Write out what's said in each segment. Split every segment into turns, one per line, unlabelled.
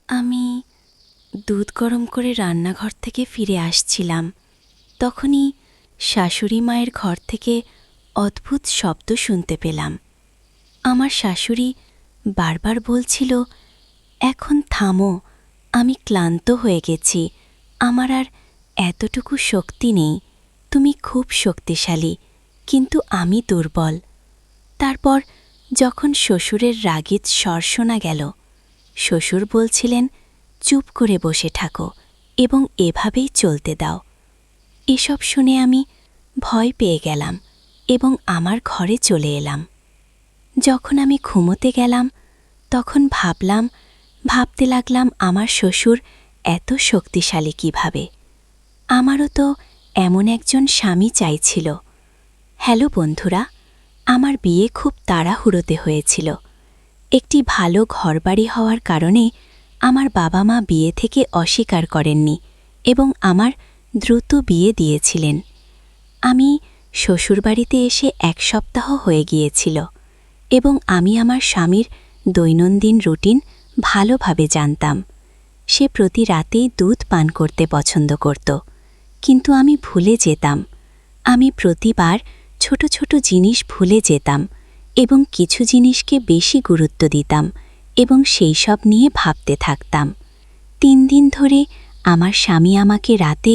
আমি দুধ গরম করে রান্নাঘর থেকে ফিরে আসছিলাম। তখনই শাশুড়ি মায়ের ঘর থেকে অদ্ভুত শব্দ শুনতে পেলাম। আমার শাশুড়ি বারবার বলছিল, এখন থামো, আমি ক্লান্ত হয়ে গেছি, আমার আর এতটুকু শক্তি নেই, তুমি খুব শক্তিশালী, কিন্তু আমি দুর্বল। তারপর যখন শ্বশুরের রাগিত স্বর শোনা গেল, শ্বশুর বলছিলেন, চুপ করে বসে থাকো এবং এভাবেই চলতে দাও। এসব শুনে আমি ভয় পেয়ে গেলাম এবং আমার ঘরে চলে এলাম। যখন আমি ঘুমোতে গেলাম তখন ভাবতে লাগলাম আমার শ্বশুর এত শক্তিশালী কিভাবে। আমারও তো এমন একজন স্বামী চাইছিল। হ্যালো বন্ধুরা, আমার বিয়ে খুব তাড়াহুড়োতে হয়েছিল। একটি ভালো ঘরবাড়ি হওয়ার কারণে আমার বাবা মা বিয়ে থেকে অস্বীকার করেননি এবং আমার দ্রুত বিয়ে দিয়েছিলেন। আমি শ্বশুরবাড়িতে এসে 1 সপ্তাহ হয়ে গিয়েছিল এবং আমি আমার স্বামীর দৈনন্দিন রুটিন ভালোভাবে জানতাম। সে প্রতি রাতেই দুধ পান করতে পছন্দ করত, কিন্তু আমি ভুলে যেতাম। আমি প্রতিবার ছোট ছোট জিনিস ভুলে যেতাম এবং কিছু জিনিসকে বেশি গুরুত্ব দিতাম এবং সেই সব নিয়ে ভাবতে থাকতাম। 3 দিন ধরে আমার স্বামী আমাকে রাতে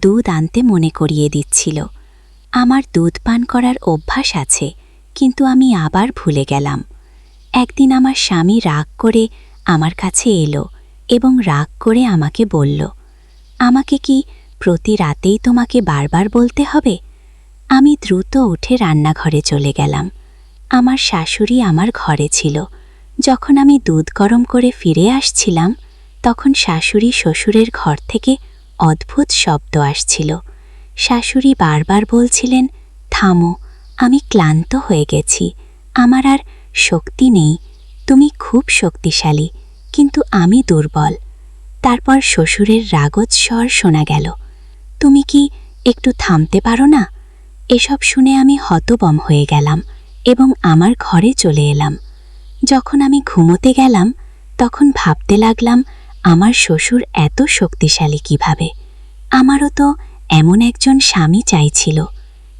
দুধ আনতে মনে করিয়ে দিচ্ছিল। আমার দুধ পান করার অভ্যাস আছে, কিন্তু আমি আবার ভুলে গেলাম। একদিন আমার স্বামী রাগ করে আমার কাছে এলো এবং রাগ করে আমাকে বলল, আমাকে কি প্রতি রাতেই তোমাকে বারবার বলতে হবে? আমি দ্রুত উঠে রান্নাঘরে চলে গেলাম। আমার শাশুড়ি আমার ঘরে ছিল। যখন আমি দুধ গরম করে ফিরে আসছিলাম, তখন শাশুড়ি শ্বশুরের ঘর থেকে অদ্ভুত শব্দ আসছিল। শাশুড়ি বারবার বলছিলেন, থামো, আমি ক্লান্ত হয়ে গেছি, আমার আর শক্তি নেই, তুমি খুব শক্তিশালী, কিন্তু আমি দুর্বল। তারপর শ্বশুরের রাগত স্বর শোনা গেল, তুমি কি একটু থামতে পারো না? এসব শুনে আমি হতবম হয়ে গেলাম এবং আমার ঘরে চলে এলাম। যখন আমি ঘুমোতে গেলাম তখন ভাবতে লাগলাম, আমার শ্বশুর এত শক্তিশালী কিভাবে? আমারও তো এমন একজন স্বামী চাইছিল,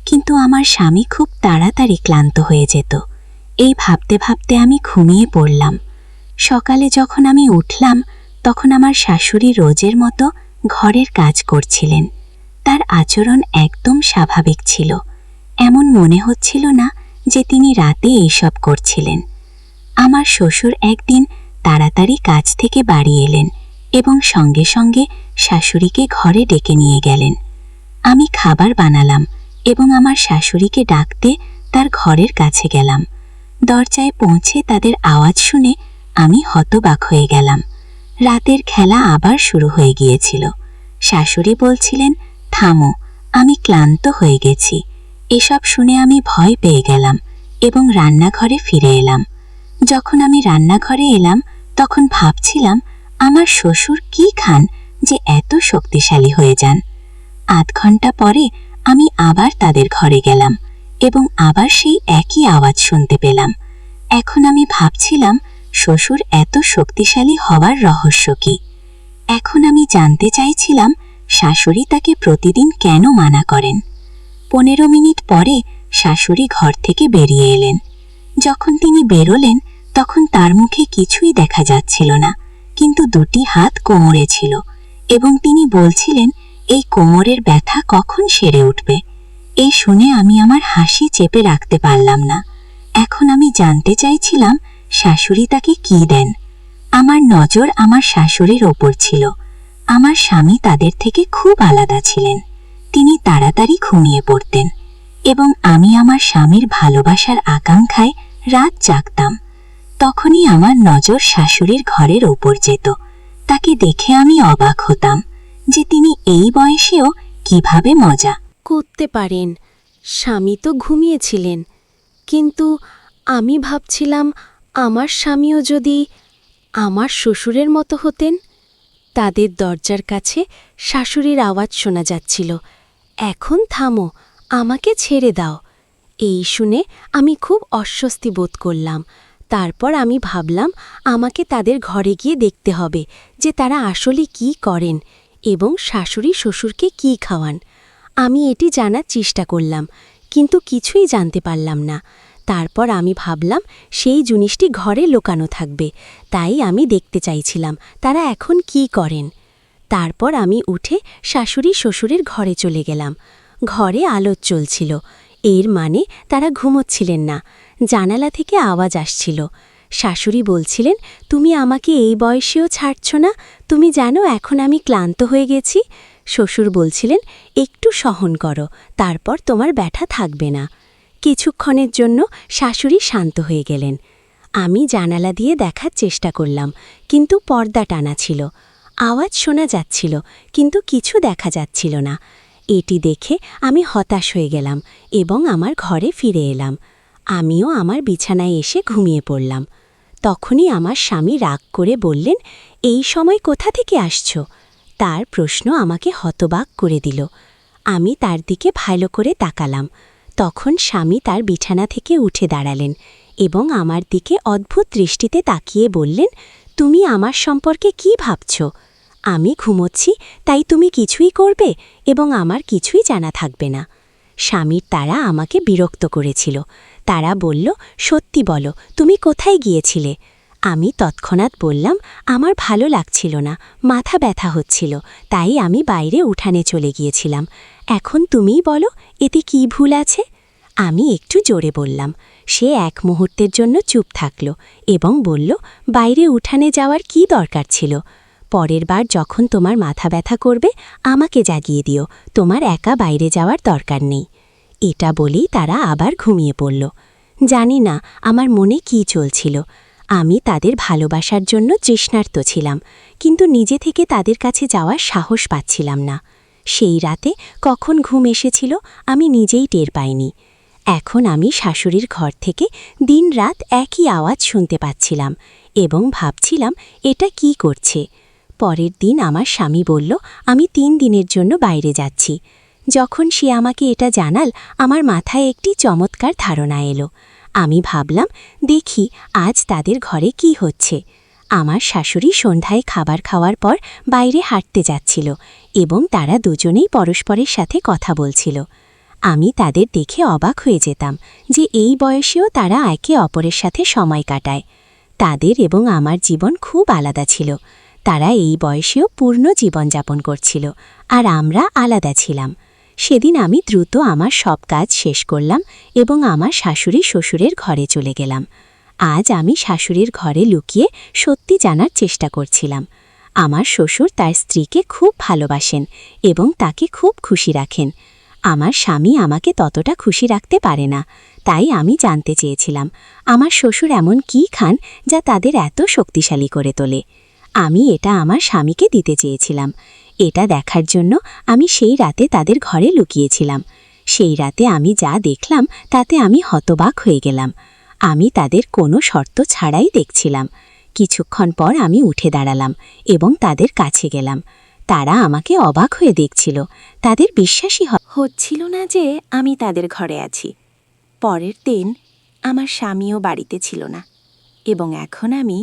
কিন্তু আমার স্বামী খুব তাড়াতাড়ি ক্লান্ত হয়ে যেত। এই ভাবতে ভাবতে আমি ঘুমিয়ে পড়লাম। সকালে যখন আমি উঠলাম তখন আমার শাশুড়ি রোজের মতো ঘরের কাজ করছিলেন। তার আচরণ একদম স্বাভাবিক ছিল, এমন মনে হচ্ছিল না যে তিনি রাতে এইসব করছিলেন। আমার শ্বশুর একদিন তাড়াতাড়ি কাজ থেকে বাড়ি এলেন এবং সঙ্গে সঙ্গে শাশুড়িকে ঘরে ডেকে নিয়ে গেলেন। আমি খাবার বানালাম এবং আমার শাশুড়িকে ডাকতে তার ঘরের কাছে গেলাম। দরজায় পৌঁছে তাদের আওয়াজ শুনে আমি হতবাক হয়ে গেলাম। রাতের খেলা আবার শুরু হয়ে গিয়েছিল। শাশুড়ি বলছিলেন, থামো, আমি ক্লান্ত হয়ে গেছি। এসব শুনে আমি ভয় পেয়ে গেলাম এবং রান্নাঘরে ফিরে এলাম। যখন আমি রান্নাঘরে এলাম তখন ভাবছিলাম, আমার শ্বশুর কি খান যে এত শক্তিশালী হয়ে যান। 8 ঘন্টা পরে আমি আবার তাদের ঘরে গেলাম এবং আবার সেই একই আওয়াজ শুনতে পেলাম। এখন আমি ভাবছিলাম, শ্বশুর এত শক্তিশালী হওয়ার রহস্য কি? এখন আমি জানতে চাইছিলাম, শাশুড়ি তাকে প্রতিদিন কেন মানা করেন। 15 মিনিট পরে শাশুড়ি ঘর থেকে বেরিয়ে এলেন। যখন তিনি বেরোলেন তখন তার মুখে কিছুই দেখা যাচ্ছিল না, কিন্তু 2টি হাত কোমরে ছিল এবং তিনি বলছিলেন, এই কোমরের ব্যথা কখন সেরে উঠবে? এই শুনে আমি আমার হাসি চেপে রাখতে পারলাম না। এখন আমি জানতে চাইছিলাম, শাশুড়ি তাকে কি দেন? আমার নজর আমার শাশুড়ির ওপর ছিল। আমার স্বামী তাদের থেকে খুব আলাদা ছিলেন। তিনি তাড়াতাড়ি ঘুমিয়ে পড়তেন এবং আমি আমার স্বামীর ভালোবাসার আকাঙ্ক্ষায় রাত জাগতাম। তখনই আমার নজর শাশুড়ির ঘরের ওপর যেত। তাকে দেখে আমি অবাক হতাম যে তিনি এই বয়সেও কিভাবে মজা করতে পারেন। স্বামী তো ঘুমিয়েছিলেন, কিন্তু আমি ভাবছিলাম, আমার স্বামীও যদি আমার শ্বশুরের মতো হতেন। তাদের দরজার কাছে শাশুড়ির আওয়াজ শোনা যাচ্ছিল, এখন থামো, আমাকে ছেড়ে দাও। এই শুনে আমি খুব অস্বস্তি বোধ করলাম। তারপর আমি ভাবলাম আমাকে তাদের ঘরে গিয়ে দেখতে হবে যে তারা আসলে কি করেন এবং শাশুড়ি শ্বশুরকে কি খাওয়ান। আমি এটি জানার চেষ্টা করলাম, কিন্তু কিছুই জানতে পারলাম না। তারপর আমি ভাবলাম সেই জিনিসটি ঘরে লুকানো থাকবে, তাই আমি দেখতে চাইছিলাম তারা এখন কি করেন। তারপর আমি উঠে শাশুড়ি শ্বশুরের ঘরে চলে গেলাম। ঘরে আলো জ্বলছিল, এর মানে তারা ঘুমোচ্ছিলেন না। জানালা থেকে আওয়াজ আসছিল। শাশুড়ি বলছিলেন, তুমি আমাকে এই বয়সেও ছাড়ছ না? তুমি জানো এখন আমি ক্লান্ত হয়ে গেছি। শ্বশুর বলছিলেন, একটু সহন করো, তারপর তোমার ব্যথা থাকবে না। কিছুক্ষণের জন্য শাশুড়ি শান্ত হয়ে গেলেন। আমি জানালা দিয়ে দেখার চেষ্টা করলাম, কিন্তু পর্দা টানা ছিল। আওয়াজ শোনা যাচ্ছিল, কিন্তু কিছু দেখা যাচ্ছিল না। এটি দেখে আমি হতাশ হয়ে গেলাম এবং আমার ঘরে ফিরে এলাম। আমিও আমার বিছানায় এসে ঘুমিয়ে পড়লাম। তখনই আমার স্বামী রাগ করে বললেন, এই সময় কোথা থেকে আসছ? তার প্রশ্ন আমাকে হতবাক করে দিল। আমি তার দিকে ভালো করে তাকালাম। তখন স্বামী তার বিছানা থেকে উঠে দাঁড়ালেন এবং আমার দিকে অদ্ভুত দৃষ্টিতে তাকিয়ে বললেন, তুমি আমার সম্পর্কে কি ভাবছ? আমি ঘুমোচ্ছি, তাই তুমি কিছুই করবে এবং আমার কিছুই জানা থাকবে না। স্বামীর তারা আমাকে বিরক্ত করেছিল। তারা বলল, সত্যি বলো, তুমি কোথায় গিয়েছিলে? আমি তৎক্ষণাৎ বললাম, আমার ভালো লাগছিল না, মাথা ব্যথা হচ্ছিল, তাই আমি বাইরে উঠানে চলে গিয়েছিলাম। এখন তুমিই বলো, এতে কি ভুল আছে? আমি একটু জোরে বললাম। সে এক মুহূর্তের জন্য চুপ থাকল এবং বলল, বাইরে উঠানে যাওয়ার কি দরকার ছিল? পরের বার যখন তোমার মাথা ব্যথা করবে আমাকে জাগিয়ে দিও, তোমার একা বাইরে যাওয়ার দরকার নেই। এটা বলেই তারা আবার ঘুমিয়ে পড়ল। জানি না আমার মনে কি চলছিল। আমি তাদের ভালোবাসার জন্য তৃষ্ণার্ত ছিলাম, কিন্তু নিজে থেকে তাদের কাছে যাওয়ার সাহস পাচ্ছিলাম না। সেই রাতে কখন ঘুম এসেছিল আমি নিজেই টের পাইনি। এখন আমি শাশুড়ির ঘর থেকে দিনরাত একই আওয়াজ শুনতে পাচ্ছিলাম এবং ভাবছিলাম এটা কি করছে। পরের দিন আমার স্বামী বলল, আমি 3 দিনের জন্য বাইরে যাচ্ছি। যখন সে আমাকে এটা জানাল, আমার মাথায় একটি চমৎকার ধারণা এলো। আমি ভাবলাম, দেখি আজ তাদের ঘরে কি হচ্ছে। আমার শাশুড়ি সন্ধ্যায় খাবার খাওয়ার পর বাইরে হাঁটতে যাচ্ছিল এবং তারা দুজনেই পরস্পরের সাথে কথা বলছিল। আমি তাদের দেখে অবাক হয়ে যেতাম যে এই বয়সেও তারা একে অপরের সাথে সময় কাটায়। তাদের এবং আমার জীবন খুব আলাদা ছিল। তারা এই বয়সেও পূর্ণ জীবনযাপন করছিল, আর আমরা আলাদা ছিলাম। সেদিন আমি দ্রুত আমার সব কাজ শেষ করলাম এবং আমার শাশুড়ি শ্বশুরের ঘরে চলে গেলাম। আজ আমি শাশুড়ির ঘরে লুকিয়ে সত্যি জানার চেষ্টা করছিলাম। আমার শ্বশুর তার স্ত্রীকে খুব ভালোবাসেন এবং তাকে খুব খুশি রাখেন। আমার স্বামী আমাকে ততটা খুশি রাখতে পারে না, তাই আমি জানতে চেয়েছিলাম আমার শ্বশুর এমন কী খান যা তাদের এত শক্তিশালী করে তোলে। আমি এটা আমার স্বামীকে দিতে চেয়েছিলাম। এটা দেখার জন্য আমি সেই রাতে তাদের ঘরে লুকিয়েছিলাম। সেই রাতে আমি যা দেখলাম তাতে আমি হতবাক হয়ে গেলাম। আমি তাদের কোনো শর্ত ছাড়াই দেখছিলাম। কিছুক্ষণ পর আমি উঠে দাঁড়ালাম এবং তাদের কাছে গেলাম। তারা আমাকে অবাক হয়ে দেখছিল। তাদের বিশ্বাসই হচ্ছিল না যে আমি তাদের ঘরে আছি। পরের দিন আমার স্বামীও বাড়িতে ছিল না এবং এখন আমি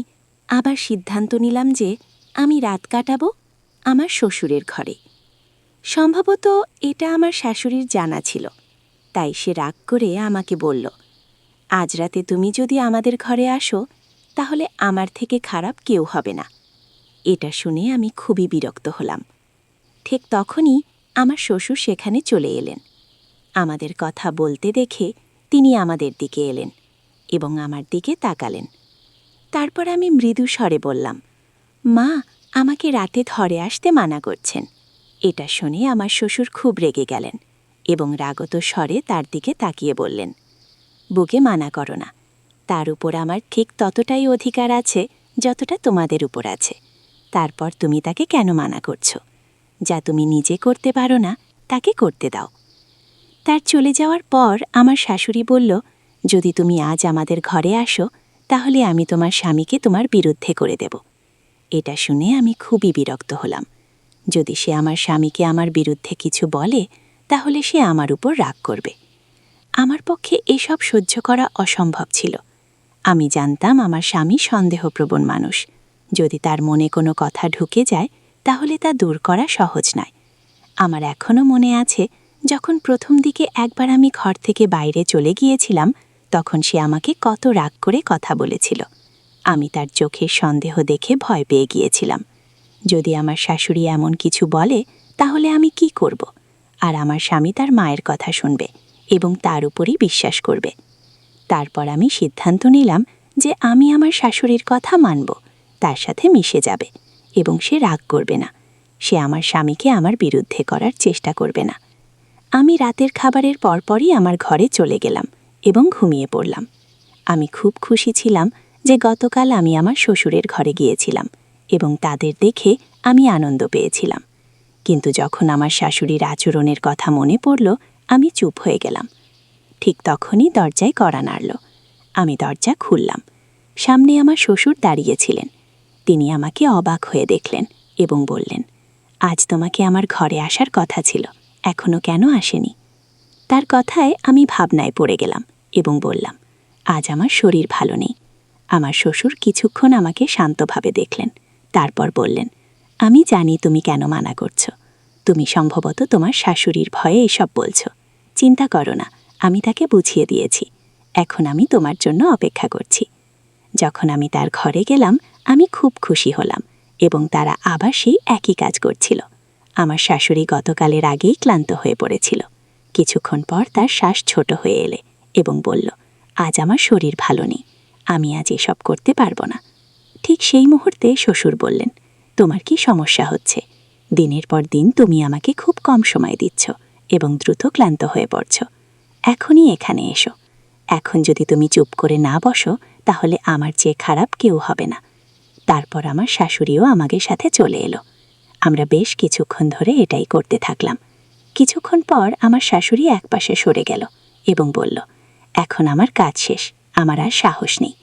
আবার সিদ্ধান্ত নিলাম যে আমি রাত কাটাবো আমার শ্বশুরের ঘরে। সম্ভবত এটা আমার শাশুড়ির জানা ছিল, তাই সে রাগ করে আমাকে বলল, আজ রাতে তুমি যদি আমাদের ঘরে আসো তাহলে আমার থেকে খারাপ কেউ হবে না। এটা শুনে আমি খুবই বিরক্ত হলাম। ঠিক তখনই আমার শ্বশুর সেখানে চলে এলেন। আমাদের কথা বলতে দেখে তিনি আমাদের দিকে এলেন এবং আমার দিকে তাকালেন। তারপর আমি মৃদু স্বরে বললাম, মা, আমাকে রাতে ঘরে আসতে মানা করছেন। এটা শুনে আমার শ্বশুর খুব রেগে গেলেন এবং রাগত স্বরে তার দিকে তাকিয়ে বললেন, বুকে মানা করো না, তার উপর আমার ঠিক ততটাই অধিকার আছে যতটা তোমাদের উপর আছে। তারপর তুমি তাকে কেন মানা করছো? যা তুমি নিজে করতে পারো না তাকে করতে দাও। তার চলে যাওয়ার পর আমার শাশুড়ি বলল, যদি তুমি আজ আমাদের ঘরে আসো তাহলে আমি তোমার স্বামীকে তোমার বিরুদ্ধে করে দেব। এটা শুনে আমি খুবই বিরক্ত হলাম। যদি সে আমার স্বামীকে আমার বিরুদ্ধে কিছু বলে তাহলে সে আমার উপর রাগ করবে। আমার পক্ষে এসব সহ্য করা অসম্ভব ছিল। আমি জানতাম আমার স্বামী সন্দেহপ্রবণ মানুষ। যদি তার মনে কোনো কথা ঢুকে যায় তাহলে তা দূর করা সহজ নয়। আমার এখনও মনে আছে, যখন প্রথম দিকে একবার আমি ঘর থেকে বাইরে চলে গিয়েছিলাম, তখন সে আমাকে কত রাগ করে কথা বলেছিল। আমি তার চোখের সন্দেহ দেখে ভয় পেয়ে গিয়েছিলাম। যদি আমার শাশুড়ি এমন কিছু বলে তাহলে আমি কি করব? আর আমার স্বামী তার মায়ের কথা শুনবে এবং তার উপরই বিশ্বাস করবে। তারপর আমি সিদ্ধান্ত নিলাম যে আমি আমার শাশুড়ির কথা মানব, তার সাথে মিশে যাবে এবং সে রাগ করবে না। সে আমার স্বামীকে আমার বিরুদ্ধে করার চেষ্টা করবে না। আমি রাতের খাবারের পরপরই আমার ঘরে চলে গেলাম এবং ঘুমিয়ে পড়লাম। আমি খুব খুশি ছিলাম যে গতকাল আমি আমার শ্বশুরের ঘরে গিয়েছিলাম এবং তাদের দেখে আমি আনন্দ পেয়েছিলাম। কিন্তু যখন আমার শাশুড়ির আচরণের কথা মনে পড়ল, আমি চুপ হয়ে গেলাম। ঠিক তখনই দরজায় কড়া নাড়ল। আমি দরজা খুললাম। সামনে আমার শ্বশুর দাঁড়িয়েছিলেন। তিনি আমাকে অবাক হয়ে দেখলেন এবং বললেন, আজ তোমাকে আমার ঘরে আসার কথা ছিল, এখনো কেন আসেনি? তার কথায় আমি ভাবনায় পড়ে গেলাম এবং বললাম, আজ আমার শরীর ভালো নেই। আমার শ্বশুর কিছুক্ষণ আমাকে শান্তভাবে দেখলেন, তারপর বললেন, আমি জানি তুমি কেন মানা করছো। তুমি সম্ভবত তোমার শাশুড়ির ভয়ে এসব বলছো। চিন্তা করো না, আমি তাকে বুঝিয়ে দিয়েছি। এখন আমি তোমার জন্য অপেক্ষা করছি। যখন আমি তার ঘরে গেলাম, আমি খুব খুশি হলাম এবং তারা আবার সেই একই কাজ করছিল। আমার শাশুড়ি গতকালের আগেই ক্লান্ত হয়ে পড়েছিল। কিছুক্ষণ পর তার শ্বাস ছোট হয়ে এলে এবং বলল, আজ আমার শরীর ভালো নেই, আমি আজ এসব করতে পারবো না। ঠিক সেই মুহূর্তে শ্বশুর বললেন, তোমার কি সমস্যা হচ্ছে? দিনের পর দিন তুমি আমাকে খুব কম সময় দিচ্ছ এবং দ্রুত ক্লান্ত হয়ে পড়ছ। এখনই এখানে এসো। এখন যদি তুমি চুপ করে না বসো তাহলে আমার চেয়ে খারাপ কেউ হবে না। তারপর আমার শাশুড়িও আমাদের সাথে চলে এলো। আমরা বেশ কিছুক্ষণ ধরে এটাই করতে থাকলাম। কিছুক্ষণ পর আমার শাশুড়ি একপাশে সরে গেল এবং বলল, এখন আমার কাজ শেষ, আমার আর সাহস নেই।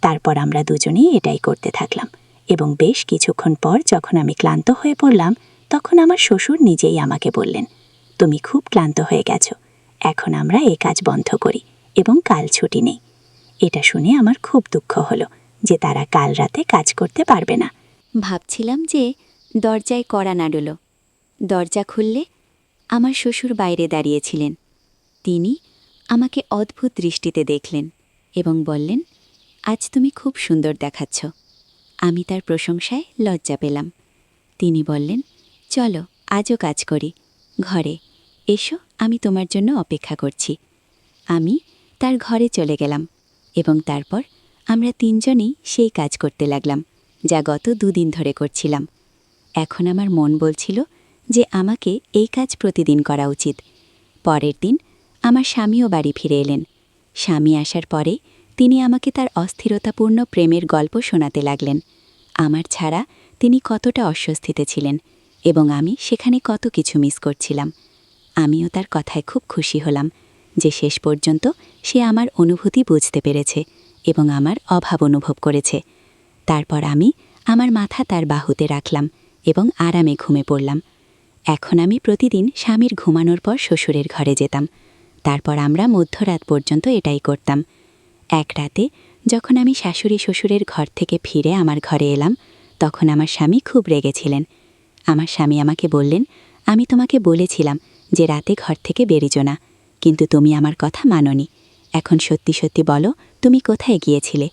তারপর আমরা দুজনেই এটাই করতে থাকলাম এবং বেশ কিছুক্ষণ পর যখন আমি ক্লান্ত হয়ে পড়লাম, তখন আমার শ্বশুর নিজেই আমাকে বললেন, তুমি খুব ক্লান্ত হয়ে গেছো, এখন আমরা এই কাজ বন্ধ করি এবং কাল ছুটি নেই। এটা শুনে আমার খুব দুঃখ হলো যে তারা কাল রাতে কাজ করতে পারবে না।
ভাবছিলাম যে দরজায় কড়া নাড়ল। দরজা খুললে আমার শ্বশুর বাইরে দাঁড়িয়েছিলেন। তিনি আমাকে অদ্ভুত দৃষ্টিতে দেখলেন এবং বললেন, আজ তুমি খুব সুন্দর দেখাচ্ছ। আমি তার প্রশংসায় লজ্জা পেলাম। তিনি বললেন, চলো আজও কাজ করি, ঘরে এসো, আমি তোমার জন্য অপেক্ষা করছি। আমি তার ঘরে চলে গেলাম এবং তারপর আমরা তিনজনেই সেই কাজ করতে লাগলাম যা গত 2 দিন ধরে করছিলাম। এখন আমার মন বলছিল যে আমাকে এই কাজ প্রতিদিন করা উচিত। পরের দিন আমার স্বামীও বাড়ি ফিরে এলেন। স্বামী আসার পরে তিনি আমাকে তার অস্থিরতাপূর্ণ প্রেমের গল্প শোনাতে লাগলেন। আমার ছাড়া তিনি কতটা অস্বস্তিতে ছিলেন এবং আমি সেখানে কত কিছু মিস করছিলাম। আমিও তার কথায় খুব খুশি হলাম যে শেষ পর্যন্ত সে আমার অনুভূতি বুঝতে পেরেছে এবং আমার অভাব অনুভব করেছে। তারপর আমি আমার মাথা তার বাহুতে রাখলাম এবং আরামে ঘুমে পড়লাম। এখন আমি প্রতিদিন স্বামীর ঘুমানোর পর শ্বশুরের ঘরে যেতাম। তারপর আমরা মধ্যরাত পর্যন্ত এটাই করতাম। এক রাতে যখন আমি শাশুড়ি শ্বশুরের ঘর থেকে ফিরে আমার ঘরে এলাম, তখন আমার স্বামী খুব রেগেছিলেন। আমার স্বামী আমাকে বললেন, আমি তোমাকে বলেছিলাম যে রাতে ঘর থেকে বেরিজো না, কিন্তু তুমি আমার কথা মানোনি। এখন সত্যি সত্যি বলো, তুমি কোথায় গিয়েছিলে?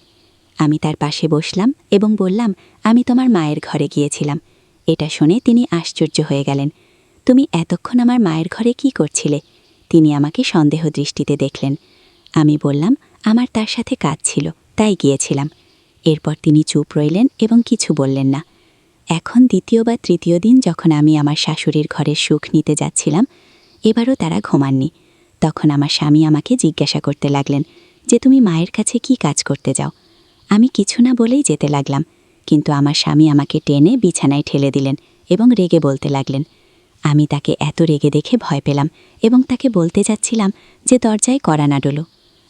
আমি তার পাশে বসলাম এবং বললাম, আমি তোমার মায়ের ঘরে গিয়েছিলাম। এটা শুনে তিনি আশ্চর্য হয়ে গেলেন। তুমি এতক্ষণ আমার মায়ের ঘরে কি করছিলে? তিনি আমাকে সন্দেহ দৃষ্টিতে দেখলেন। আমি বললাম, আমার তার সাথে কাজ ছিল, তাই গিয়েছিলাম। এরপর তিনি চুপ রইলেন এবং কিছু বললেন না। এখন দ্বিতীয় বা তৃতীয় দিন যখন আমি আমার শাশুড়ির ঘরের সুখ নিতে যাচ্ছিলাম, এবারও তারা ঘুমাননি। তখন আমার স্বামী আমাকে জিজ্ঞাসা করতে লাগলেন যে তুমি মায়ের কাছে কি কাজ করতে যাও? আমি কিছু না বলেই যেতে লাগলাম, কিন্তু আমার স্বামী আমাকে টেনে বিছানায় ঠেলে দিলেন এবং রেগে বলতে লাগলেন। আমি তাকে এত রেগে দেখে ভয় পেলাম এবং তাকে বলতে যাচ্ছিলাম যে দরজায় কড়া নাড়ল।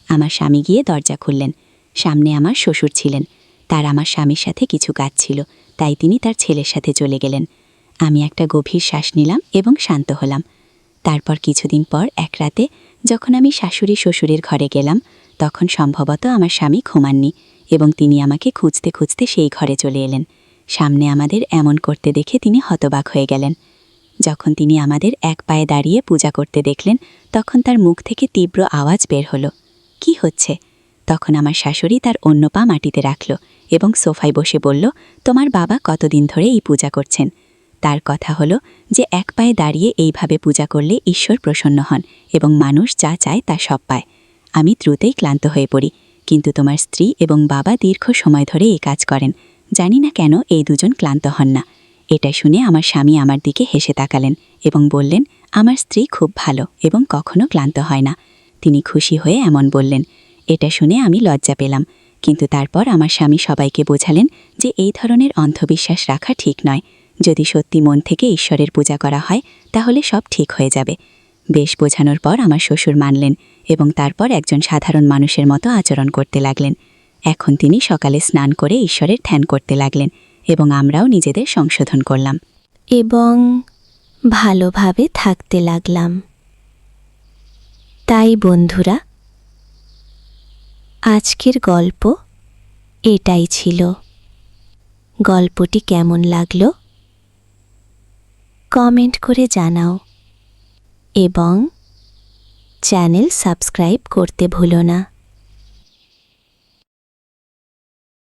আমার স্বামী গিয়ে দরজা খুললেন। সামনে আমার শ্বশুর ছিলেন। তার আমার স্বামীর সাথে কিছু কাজ ছিল, তাই তিনি তার ছেলের সাথে চলে গেলেন। আমি একটা গভীর শ্বাস নিলাম এবং শান্ত হলাম। তারপর কিছুদিন পর এক রাতে যখন আমি শাশুড়ি শ্বশুরের ঘরে গেলাম, তখন সম্ভবত আমার স্বামী ঘুমাননি এবং তিনি আমাকে খুঁজতে খুঁজতে সেই ঘরে চলে এলেন। সামনে আমাদের এমন করতে দেখে তিনি হতবাক হয়ে গেলেন। যখন তিনি আমাদের এক পায়ে দাঁড়িয়ে পূজা করতে দেখলেন, তখন তার মুখ থেকে তীব্র আওয়াজ বের হলো, কি হচ্ছে? তখন আমার শাশুড়ি তার অন্য পা মাটিতে রাখল এবং সোফায় বসে বলল, তোমার বাবা কতদিন ধরে এই পূজা করছেন? তার কথা হলো যে এক পায়ে দাঁড়িয়ে এইভাবে পূজা করলে ঈশ্বর প্রসন্ন হন এবং মানুষ যা চায় তা সব পায়। আমি দ্রুতই ক্লান্ত হয়ে পড়ি, কিন্তু তোমার স্ত্রী এবং বাবা দীর্ঘ সময় ধরে এই কাজ করেন। জানি না কেন এই দুজন ক্লান্ত হন না। এটা শুনে আমার স্বামী আমার দিকে হেসে তাকালেন এবং বললেন, আমার স্ত্রী খুব ভালো এবং কখনো ক্লান্ত হয় না। তিনি খুশি হয়ে এমন বললেন। এটা শুনে আমি লজ্জা পেলাম, কিন্তু তারপর আমার স্বামী সবাইকে বোঝালেন যে এই ধরনের অন্ধবিশ্বাস রাখা ঠিক নয়। যদি সত্যি মন থেকে ঈশ্বরের পূজা করা হয় তাহলে সব ঠিক হয়ে যাবে। বেশ বোঝানোর পর আমার শ্বশুর মানলেন এবং তারপর একজন সাধারণ মানুষের মতো আচরণ করতে লাগলেন। এখন তিনি সকালে স্নান করে ঈশ্বরের ধ্যান করতে লাগলেন এবং আমরাও নিজেদের সংশোধন করলাম
এবং ভালোভাবে থাকতে লাগলাম। তাই বন্ধুরা, আজকের গল্প এটাই ছিল। গল্পটি কেমন লাগলো কমেন্ট করে জানাও এবং চ্যানেল সাবস্ক্রাইব করতে ভুলো না।